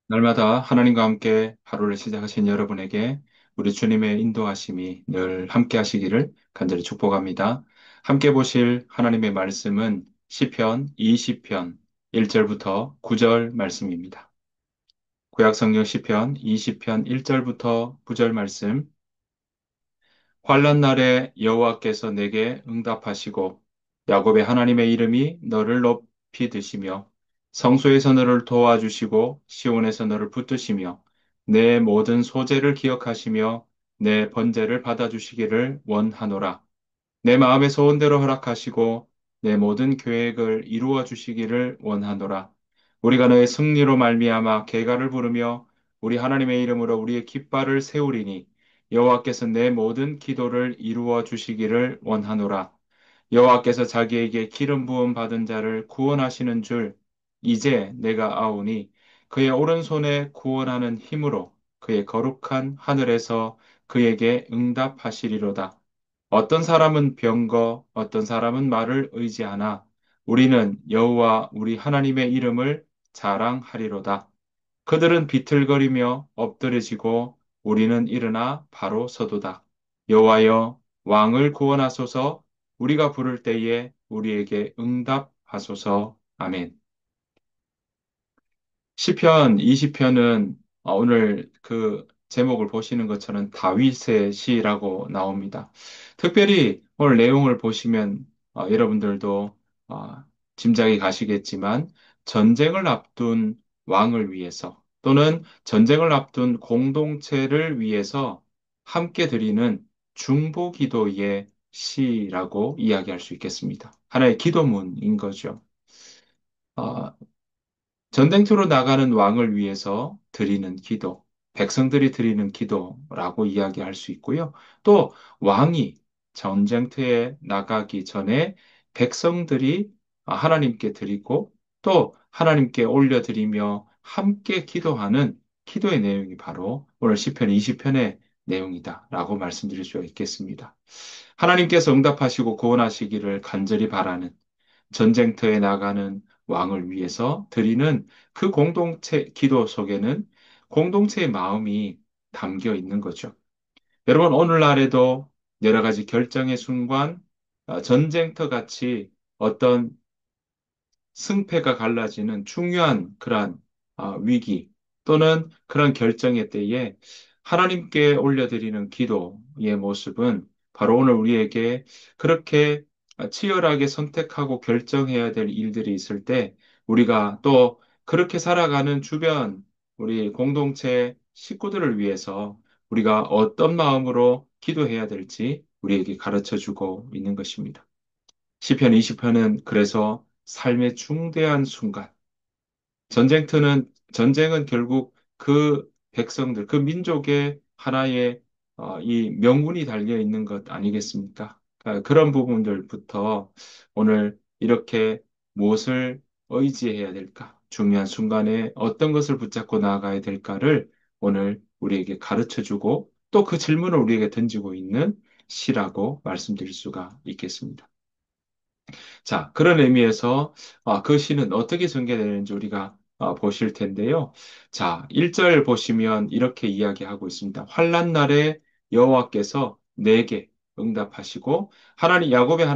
날마다 하나님과 함께 하루를 시작하신 여러분에게 우리 주님의 인도하심이 늘 함께 하시기를 간절히 축복합니다. 함께 보실 하나님의 말씀은 시편 20편 1절부터 9절 말씀입니다. 구약성경 시편 20편 1절부터 9절 말씀. 환난 날에 여호와께서 내게 응답하시고 야곱의 하나님의 이름이 너를 높이 드시며 성소에서 너를 도와주시고 시온에서 너를 붙드시며 내 모든 소재를 기억하시며 내 번제를 받아주시기를 원하노라. 내 마음의 소원대로 허락하시고 내 모든 계획을 이루어 주시기를 원하노라. 우리가 너의 승리로 말미암아 계가를 부르며 우리 하나님의 이름으로 우리의 깃발을 세우리니 여호와께서 내 모든 기도를 이루어 주시기를 원하노라. 여호와께서 자기에게 기름 부음 받은 자를 구원하시는 줄 이제 내가 아오니 그의 오른손에 구원하는 힘으로 그의 거룩한 하늘에서 그에게 응답하시리로다. 어떤 사람은 병거, 어떤 사람은 말을 의지하나 우리는 여호와 우리 하나님의 이름을 자랑하리로다. 그들은 비틀거리며 엎드려지고 우리는 일어나 바로 서도다. 여호와여 왕을 구원하소서. 우리가 부를 때에 우리에게 응답하소서. 아멘. 시편 20편은 오늘 그 제목을 보시는 것처럼 다윗의 시라고 나옵니다. 특별히 오늘 내용을 보시면 여러분들도 어, 짐작이 가시겠지만 전쟁을 앞둔 왕을 위해서 또는 전쟁을 앞둔 공동체를 위해서 함께 드리는 중보 기도의 시라고 이야기할 수 있겠습니다. 하나의 기도문인 거죠. 어, 전쟁터로 나가는 왕을 위해서 드리는 기도, 백성들이 드리는 기도라고 이야기할 수 있고요. 또 왕이 전쟁터에 나가기 전에 백성들이 하나님께 드리고 또 하나님께 올려드리며 함께 기도하는 기도의 내용이 바로 오늘 시편 20편의 내용이다라고 말씀드릴 수 있겠습니다. 하나님께서 응답하시고 구원하시기를 간절히 바라는 전쟁터에 나가는 왕을 위해서 드리는 그 공동체 기도 속에는 공동체의 마음이 담겨 있는 거죠. 여러분, 오늘날에도 여러 가지 결정의 순간, 전쟁터 같이 어떤 승패가 갈라지는 중요한 그러한 위기 또는 그런 결정의 때에 하나님께 올려드리는 기도의 모습은 바로 오늘 우리에게 그렇게 치열하게 선택하고 결정해야 될 일들이 있을 때 우리가 또 그렇게 살아가는 주변 우리 공동체 식구들을 위해서 우리가 어떤 마음으로 기도해야 될지 우리에게 가르쳐 주고 있는 것입니다. 시편 20편은 그래서 삶의 중대한 순간, 전쟁은 결국 그 백성들, 그 민족의 하나의 이 명운이 달려 있는 것 아니겠습니까? 그런 부분들부터 오늘 이렇게 무엇을 의지해야 될까? 중요한 순간에 어떤 것을 붙잡고 나아가야 될까를 오늘 우리에게 가르쳐 주고 또 그 질문을 우리에게 던지고 있는 시라고 말씀드릴 수가 있겠습니다. 자, 그런 의미에서 그 시는 어떻게 전개되는지 우리가 보실 텐데요. 자, 1절 보시면 이렇게 이야기하고 있습니다. 환난 날에 여호와께서 내게 응답하시고 하나님 야곱의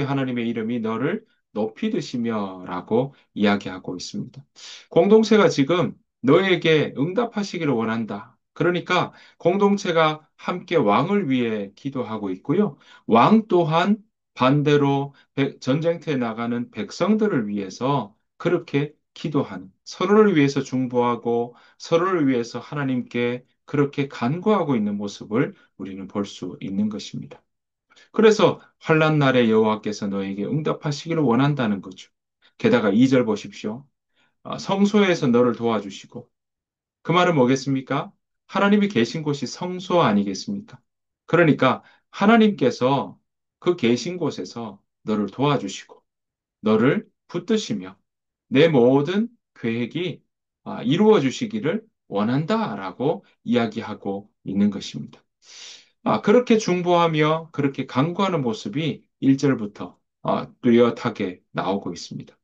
하나님의 이름이 너를 높이 드시며라고 이야기하고 있습니다. 공동체가 지금 너에게 응답하시기를 원한다. 그러니까 공동체가 함께 왕을 위해 기도하고 있고요. 왕 또한 반대로 전쟁터에 나가는 백성들을 위해서 그렇게 기도하는, 서로를 위해서 중보하고 서로를 위해서 하나님께 그렇게 간구하고 있는 모습을 우리는 볼 수 있는 것입니다. 그래서 환난 날에 여호와께서 너에게 응답하시기를 원한다는 거죠. 게다가 2절 보십시오. 성소에서 너를 도와주시고 그 말은 뭐겠습니까? 하나님이 계신 곳이 성소 아니겠습니까? 그러니까 하나님께서 그 계신 곳에서 너를 도와주시고 너를 붙드시며 내 모든 계획이 이루어 주시기를 원한다라고 이야기하고 있는 것입니다. 그렇게 중보하며 그렇게 간구하는 모습이 1절부터 뚜렷하게 나오고 있습니다.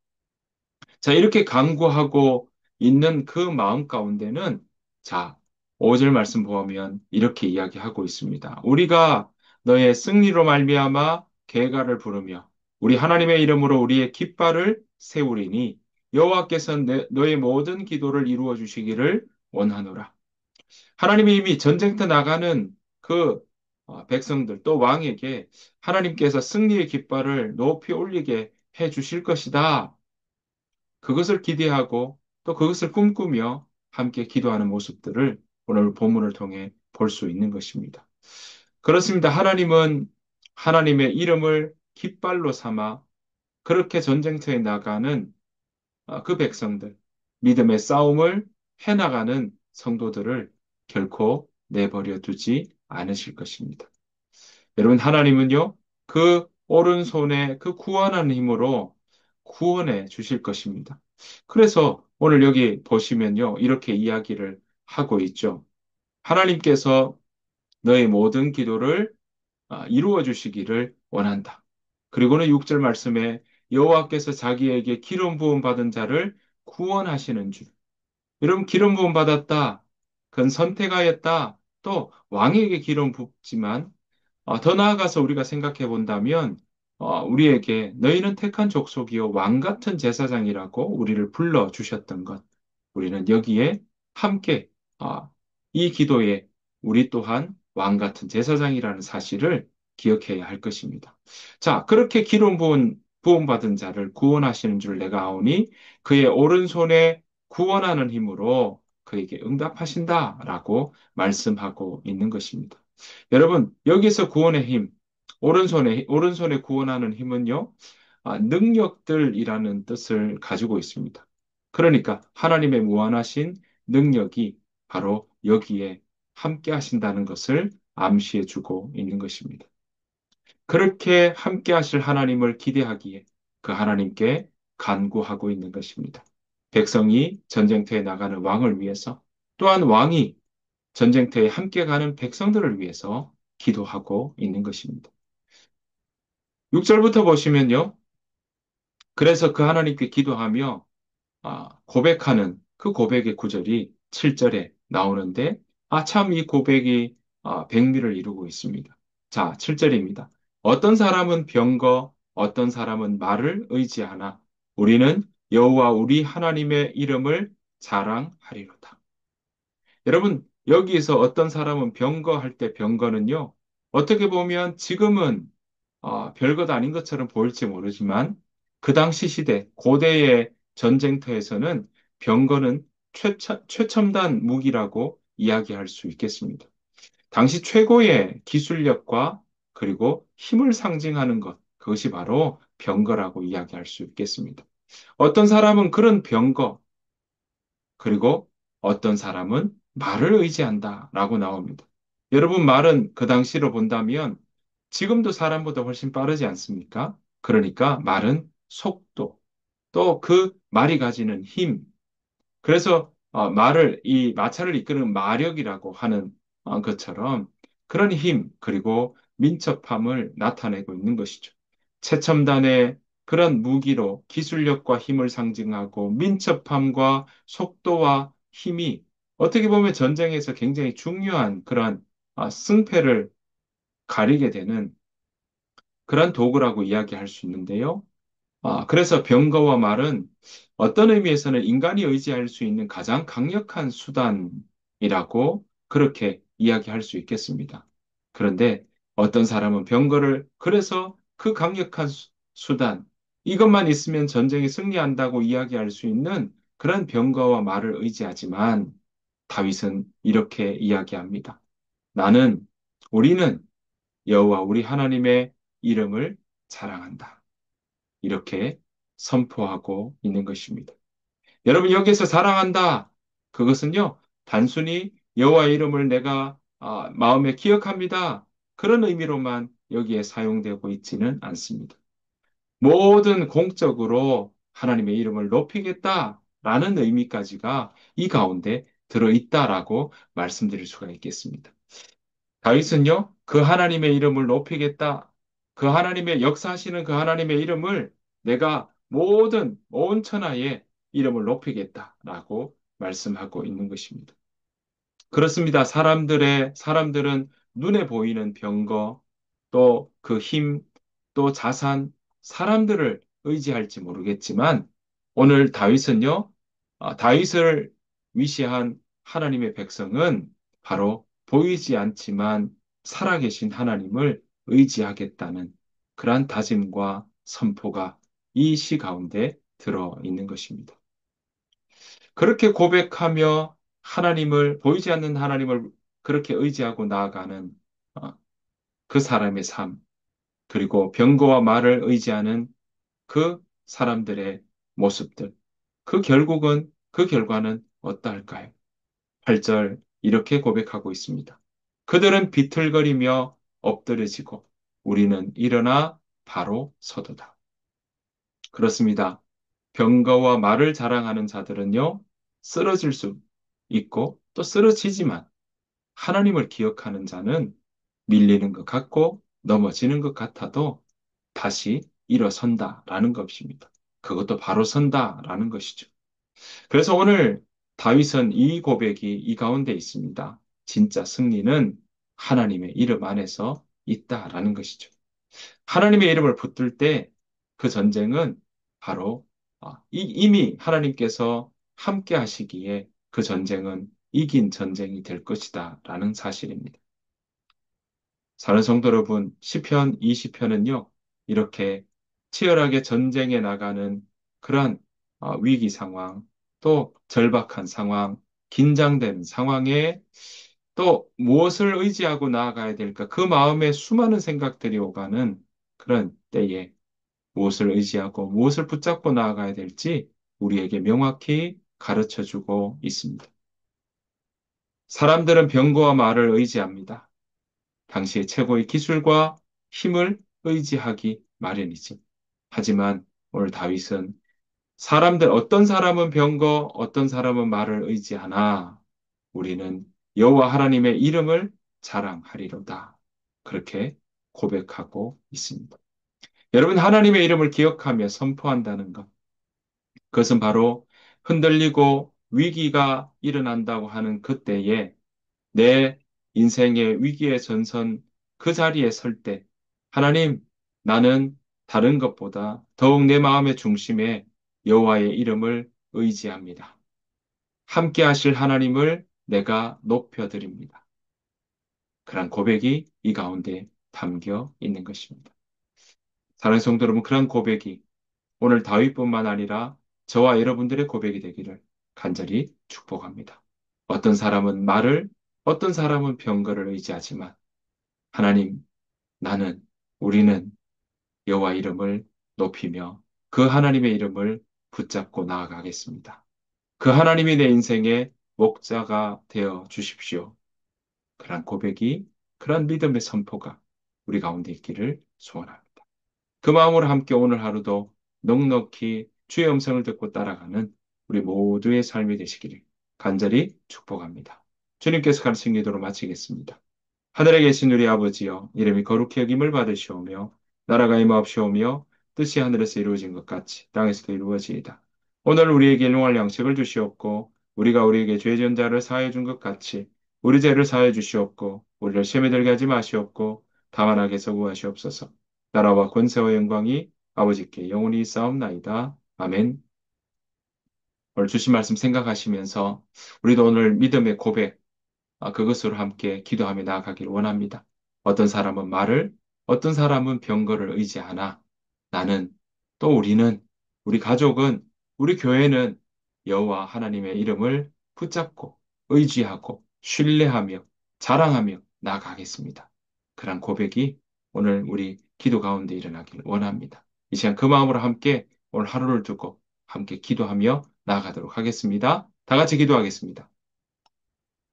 자, 이렇게 간구하고 있는 그 마음 가운데는 자, 5절 말씀 보면 이렇게 이야기하고 있습니다. 우리가 너의 승리로 말미암아 계가를 부르며 우리 하나님의 이름으로 우리의 깃발을 세우리니 여호와께서 너의 모든 기도를 이루어 주시기를 원하노라. 하나님이 이미 전쟁터 나가는 그 백성들 또 왕에게 하나님께서 승리의 깃발을 높이 올리게 해 주실 것이다. 그것을 기대하고 또 그것을 꿈꾸며 함께 기도하는 모습들을 오늘 본문을 통해 볼 수 있는 것입니다. 그렇습니다. 하나님은 하나님의 이름을 깃발로 삼아 그렇게 전쟁터에 나가는 그 백성들, 믿음의 싸움을 해나가는 성도들을 결코 내버려 두지 않으실 것입니다. 여러분, 하나님은요, 그 오른손에 그 구원하는 힘으로 구원해 주실 것입니다. 그래서 오늘 여기 보시면요, 이렇게 이야기를 하고 있죠. 하나님께서 너의 모든 기도를 이루어 주시기를 원한다. 그리고는 6절 말씀에 여호와께서 자기에게 기름 부음 받은 자를 구원하시는 줄. 여러분, 기름 부음 받았다. 그건 선택하였다. 또 왕에게 기름 붓지만 더 나아가서 우리가 생각해 본다면 우리에게 너희는 택한 족속이요 왕 같은 제사장이라고 우리를 불러 주셨던 것. 우리는 여기에 함께 어, 이 기도에 우리 또한 왕 같은 제사장이라는 사실을 기억해야 할 것입니다. 자, 그렇게 기름 부음 받은 자를 구원하시는 줄 내가 아오니 그의 오른손에 구원하는 힘으로 그에게 응답하신다라고 말씀하고 있는 것입니다. 여러분, 여기서 구원의 힘, 오른손에 구원하는 힘은요, 능력들이라는 뜻을 가지고 있습니다. 그러니까 하나님의 무한하신 능력이 바로 여기에 함께 하신다는 것을 암시해 주고 있는 것입니다. 그렇게 함께 하실 하나님을 기대하기에 그 하나님께 간구하고 있는 것입니다. 백성이 전쟁터에 나가는 왕을 위해서 또한 왕이 전쟁터에 함께 가는 백성들을 위해서 기도하고 있는 것입니다. 6절부터 보시면요. 그래서 그 하나님께 기도하며 고백하는 그 고백의 구절이 7절에 나오는데 참 이 고백이 백미를 이루고 있습니다. 자, 7절입니다. 어떤 사람은 병거, 어떤 사람은 말을 의지하나 우리는 여호와 우리 하나님의 이름을 자랑하리로다. 여러분, 여기에서 어떤 사람은 병거 할 때 병거는요, 어떻게 보면 지금은 별것 아닌 것처럼 보일지 모르지만, 그 당시 시대, 고대의 전쟁터에서는 병거는 최첨단 무기라고 이야기할 수 있겠습니다. 당시 최고의 기술력과 그리고 힘을 상징하는 것, 그것이 바로 병거라고 이야기할 수 있겠습니다. 어떤 사람은 그런 병거, 그리고 어떤 사람은 말을 의지한다라고 나옵니다. 여러분, 말은 그 당시로 본다면 지금도 사람보다 훨씬 빠르지 않습니까? 그러니까 말은 속도, 또 그 말이 가지는 힘, 그래서 말을 이 마차를 이끄는 마력이라고 하는 것처럼 그런 힘 그리고 민첩함을 나타내고 있는 것이죠. 최첨단의 그런 무기로 기술력과 힘을 상징하고 민첩함과 속도와 힘이 어떻게 보면 전쟁에서 굉장히 중요한 그런 승패를 가리게 되는 그런 도구라고 이야기할 수 있는데요. 그래서 병거와 말은 어떤 의미에서는 인간이 의지할 수 있는 가장 강력한 수단이라고 그렇게 이야기할 수 있겠습니다. 그런데 어떤 사람은 병거를 그래서 그 강력한 수단, 이것만 있으면 전쟁에 승리한다고 이야기할 수 있는 그런 병거와 말을 의지하지만 다윗은 이렇게 이야기합니다. 나는, 우리는 여호와 우리 하나님의 이름을 자랑한다. 이렇게 선포하고 있는 것입니다. 여러분, 여기서 사랑한다. 그것은요, 단순히 여호와의 이름을 내가 마음에 기억합니다. 그런 의미로만 여기에 사용되고 있지는 않습니다. 모든 공적으로 하나님의 이름을 높이겠다라는 의미까지가 이 가운데 들어있다라고 말씀드릴 수가 있겠습니다. 다윗은요, 그 하나님의 이름을 높이겠다. 그 하나님의 역사하시는 그 하나님의 이름을 내가 모든 온 천하에 이름을 높이겠다라고 말씀하고 있는 것입니다. 그렇습니다. 사람들은 눈에 보이는 병거, 또 그 힘, 또 자산, 사람들을 의지할지 모르겠지만, 오늘 다윗은요, 다윗을 위시한 하나님의 백성은 바로 보이지 않지만 살아계신 하나님을 의지하겠다는 그러한 다짐과 선포가 이 시 가운데 들어 있는 것입니다. 그렇게 고백하며 보이지 않는 하나님을 그렇게 의지하고 나아가는 어, 그 사람의 삶, 그리고 병거와 말을 의지하는 그 사람들의 모습들, 그 결과는 어떠할까요? 8절 이렇게 고백하고 있습니다. 그들은 비틀거리며 엎드려지고 우리는 일어나 바로 서도다. 그렇습니다. 병거와 말을 자랑하는 자들은요, 쓰러질 수 있고 또 쓰러지지만 하나님을 기억하는 자는 밀리는 것 같고 넘어지는 것 같아도 다시 일어선다라는 것입니다. 그것도 바로 선다라는 것이죠. 그래서 오늘 다윗은 이 고백이 이 가운데 있습니다. 진짜 승리는 하나님의 이름 안에서 있다라는 것이죠. 하나님의 이름을 붙들 때 그 전쟁은 바로 이미 하나님께서 함께 하시기에 그 전쟁은 이긴 전쟁이 될 것이다라는 사실입니다. 사는 성도 여러분, 시편 20편은요, 이렇게 치열하게 전쟁에 나가는 그러한 위기 상황, 또 절박한 상황, 긴장된 상황에 또 무엇을 의지하고 나아가야 될까? 그 마음에 수많은 생각들이 오가는 그런 때에 무엇을 의지하고 무엇을 붙잡고 나아가야 될지 우리에게 명확히 가르쳐 주고 있습니다. 사람들은 병거와 말을 의지합니다. 당시의 최고의 기술과 힘을 의지하기 마련이지. 하지만 오늘 다윗은 어떤 사람은 병거, 어떤 사람은 말을 의지하나 우리는 여호와 하나님의 이름을 자랑하리로다. 그렇게 고백하고 있습니다. 여러분, 하나님의 이름을 기억하며 선포한다는 것. 그것은 바로 흔들리고 위기가 일어난다고 하는 그때에 내 인생의 위기의 전선 그 자리에 설 때, 하나님, 나는 다른 것보다 더욱 내 마음의 중심에 여호와의 이름을 의지합니다. 함께 하실 하나님을 내가 높여드립니다. 그런 고백이 이 가운데 담겨 있는 것입니다. 사랑하는 성도 여러분, 그런 고백이 오늘 다윗뿐만 아니라 저와 여러분들의 고백이 되기를 간절히 축복합니다. 어떤 사람은 말을, 어떤 사람은 병거를 의지하지만 하나님, 나는, 우리는 여호와 이름을 높이며 그 하나님의 이름을 붙잡고 나아가겠습니다. 그 하나님이 내 인생의 목자가 되어 주십시오. 그런 고백이, 그런 믿음의 선포가 우리 가운데 있기를 소원합니다. 그 마음으로 함께 오늘 하루도 넉넉히 주의 음성을 듣고 따라가는 우리 모두의 삶이 되시기를 간절히 축복합니다. 주님께서 가르친 기도로 마치겠습니다. 하늘에 계신 우리 아버지여, 이름이 거룩히 여김을 받으시오며, 나라가 임하옵시오며, 뜻이 하늘에서 이루어진 것 같이 땅에서도 이루어지이다. 오늘 우리에게 일용할 양식을 주시옵고, 우리가 우리에게 죄 지은 자를 사하여 준 것 같이, 우리 죄를 사하여 주시옵고, 우리를 시험에 들게 하지 마시옵고, 다만 악에서 구하시옵소서. 나라와 권세와 영광이 아버지께 영원히 있사옵나이다. 아멘. 오늘 주신 말씀 생각하시면서, 우리도 오늘 믿음의 고백, 그것으로 함께 기도하며 나아가기를 원합니다. 어떤 사람은 말을, 어떤 사람은 병거를 의지하나 나는 또 우리 가족은, 우리 교회는 여호와 하나님의 이름을 붙잡고 의지하고 신뢰하며 자랑하며 나아가겠습니다. 그런 고백이 오늘 우리 기도 가운데 일어나길 원합니다. 이 시간 그 마음으로 함께 오늘 하루를 두고 함께 기도하며 나아가도록 하겠습니다. 다 같이 기도하겠습니다.